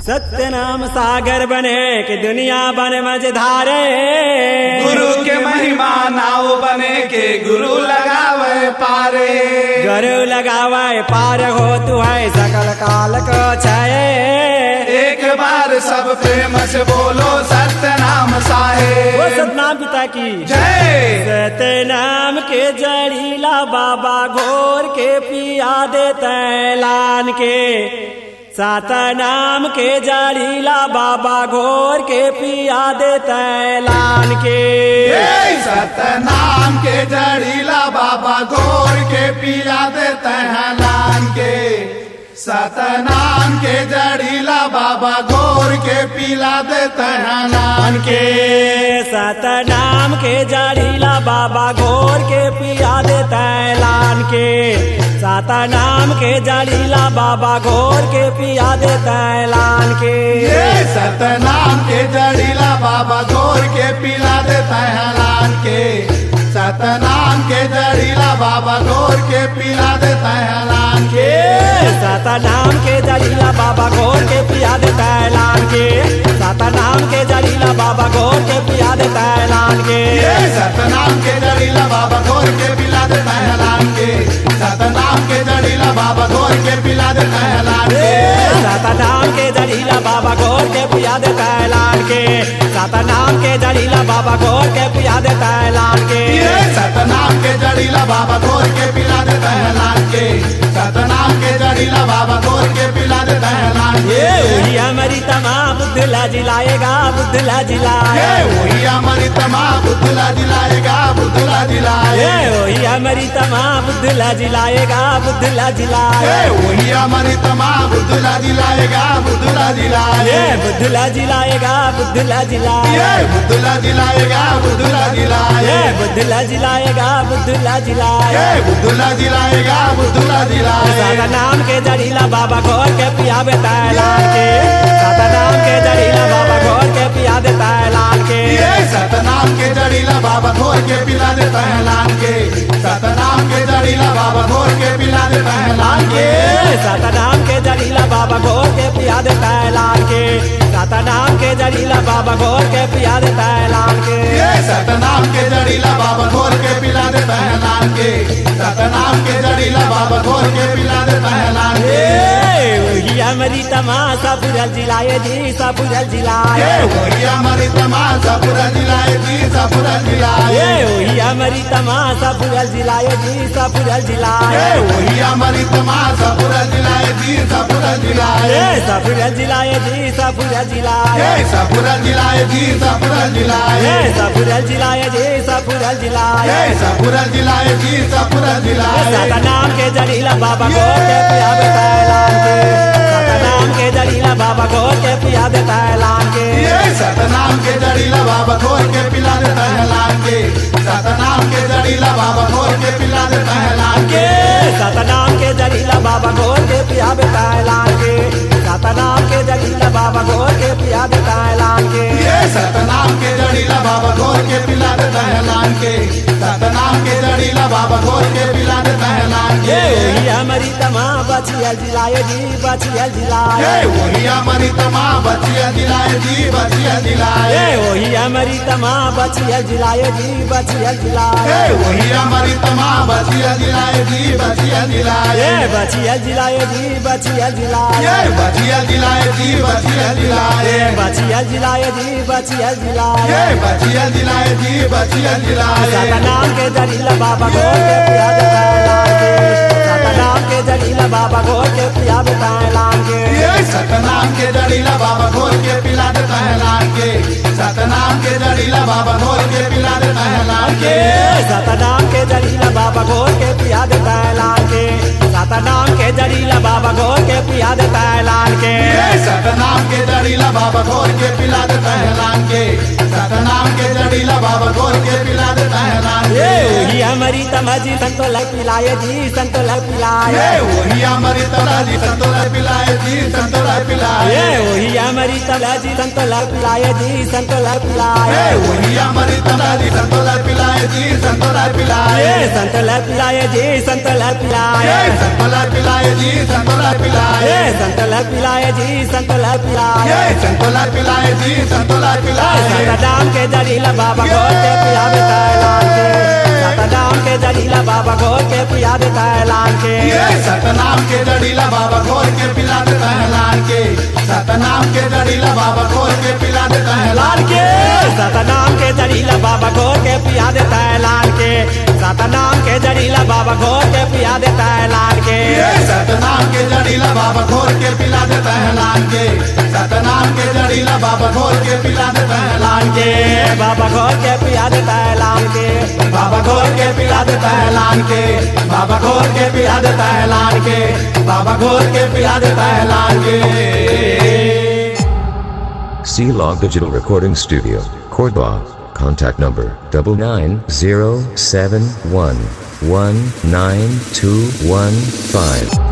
सत्य नाम सागर बने कि दुनिया बने मझधारे। गुरु के महिमा नाव बने के गुरु लगावे पारे। गुरु लगावे पार हो तू है सकल काल को छाए। एक बार सब प्रेम से बोलो सत्य नाम साहे। वो सतनाम पिता की जय। सत्य नाम के जड़ीला बाबा घोर के पिया देते लान के। सतनाम के जड़ीला बाबा घोर के पिया देते लान के। सतनाम के जड़ीला बाबा घोर के पिया देते हैं लान के। सतनाम के जड़ीला बाबा घोर के पिला देते हैं लान के। सतनाम के जड़ीला बाबा घोर के पिया देते लान के। सतनाम के जड़ीला बाबा घोर के पिया देते लान के। सतनाम के जड़ीला बाबा घोर के पिला देते हैं लान के। सतनाम के जड़ीला बाबा घोर के पिला देते हैं लान के। सतनाम के जड़ीला बाबा घोर के पिया देते लान के। सतनाम के जड़ीला बाबा घोर के पिया देते लान के। सतनाम के जड़ीला बाबा घोर के पिला देते हैं लान के। सतनाम के जड़ीला बाबा घोर के पिला देते हैं लान के। सतनाम के जड़ीला बाबा घोर के पिया देते लान के। सतनाम के जड़ीला बाबा घोर के पिया देते लान के। सतनाम के जड़ीला बाबा घोर के पिला देते हैं लान के। सतनाम के जड़ीला बाबा घोर के पिला देते हैं लान के। वही हमारी तमाम बुद्धला जिलाएगा बुद्धला जिलाए। वही हमारी तमाम बुद्धला जिलाएगा बुद्धला जिलाए। वही हमारी तमाम बुद्धला जिलाएगा बुद्धला जिलाए। वही हमारी तमाम बुद्धला जिलाएगा बुद्धला जिलाए। बुद्धला जिलाएगा बुद्धला जिलाए। बुद्धला जिलाएगा बुद्धला जिलाए। बुद्धला जिलाएगा बुद्धला जिलाए। बुद्धला जिलाएगा बुद्धला जिलाए। सतनाम के जड़ीला बाबा घोर के पिया देता लान के। सतनाम के जड़ीला बाबा घोर के पिया देता लान के। सतनाम के जड़ीला बाबा घोर के पिला देता है लान के। सतनाम के जड़ीला बाबा घोर के पिला देता है लान के। सतनाम के जड़ीला बाबा घोर के पिया देता लान के। सतनाम के जड़ीला बाबा घोर के पिया देता लान के। सतनाम के जड़ीला बाबा घोर के पिला देता है लान के। सतनाम के जड़ीला बाबा घोर के पिला देता है लान के। वही हमारी तमाशा पूरा जिलाए जी पूरा जिलाए। वही हमारी तमाशा पूरा जिलाए जी पूरा जिलाए। वही हमारी तमाशा पूरा जिलाए जी पूरा जिलाए। वही हमारी तमाशा पूरा जिलाए जी पूरा जिलाए। पूरा जिलाए जी पूरा जिलाए। पूरा जिलाए जी पूरा जिलाए। पूरा जिलाए जी पूरा जिलाए। पूरा जिलाए जी पूरा जिलाए। सतनाम के जड़ीला बाबा घोर के पिया देता लान के। सतनाम के जड़ीला बाबा घोर के पिया देता लान के। सतनाम के जड़ीला बाबा घोर के पिला देता है लान के। सतनाम के जड़ीला बाबा घोर के पिला देता है लान के। सतनाम के जड़ीला बाबा घोर के पिया देता लान के। सतनाम के जड़ीला बाबा घोर के पिया देता लान के। सतनाम के जड़ीला बाबा घोर के पिला देता है लान के। सतनाम के जड़ीला बाबा घोर के पिला देता है लान के। वही हमारी तमाम बचिया जिलाए जी बचिया जिलाए। वही हमारी तमाम बचिया जिलाए जी बचिया जिलाए। वही हमारी तमाम बचिया जिलाए जी बचिया जिलाए। वही हमारी तमाम बचिया जिलाए जी बचिया जिलाए। बचिया जिलाए जी बचिया जिलाए। बचिया जिलाए जी बचिया जिलाए। बचिया जिलाए जी बचिया जिलाए। बचिया जिलाए जी बचिया जिलाए। सतनाम के जड़ीला बाबा घोर के पिया देता लान के। सतनाम के जड़ीला बाबा घोर के पिया देता लान के। सतनाम के जड़ीला बाबा घोर के पिला देता है लान के। सतनाम के जड़ीला बाबा घोर के पिला देता है लान के। सतनाम के जड़ीला बाबा घोर के पिया देता लान के। सतनाम के जड़ीला बाबा घोर के पिया देता लान के। सतनाम के जड़ीला बाबा घोर के पिला देता है लान के। सतनाम के जड़ीला बाबा घोर के पिला देता है लान के। वही हमारी तमाजी संतोला पिलाए जी संतोला पिलाए। वही हमारी तला जी संतोला पिलाए जी संतोला पिलाए। वही हमारी तला जी संतोला पिलाए जी संतोला पिलाए। वही हमारी तला जी संतोला पिलाए जी संतोला पिलाए। संतोला पिलाए जी संतोला पिलाए। संतोला पिलाए जी संतोला पिलाए। संतोला पिलाए जी संतोला ये पिलाए संतोला पिलाए जी संतोला पिलाए सतनाम के जड़ीला बाबा घोर के पिया देता है लाल के सतनाम के जड़ीला बाबा घोर के पिया देता है लाल के ये सतनाम के जड़ीला बाबा घोर के पिला देता है लाल के सतनाम के जड़ीला बाबा घोर के पिला देता है लाल के सतनाम के जड़ीला बाबा घोर के पिया देता है लाल के सतनाम के जड़ीला बाबा घोर के पिया देता है लाल के ये सतनाम के जड़ीला बाबा घोर के पिला देता है लाल के सतनाम के जड़ीला बाबा घोर के पिला देता है लाल के बाबा घोर के पिया देता है लाल के बाबा घोर के पिला देता है लाल के बाबा घोर के पिला देता है लाल के बाबा घोर के पिला देता है लाल के C-Log Digital Recording Studio, Cordoba. Contact number 99071192115.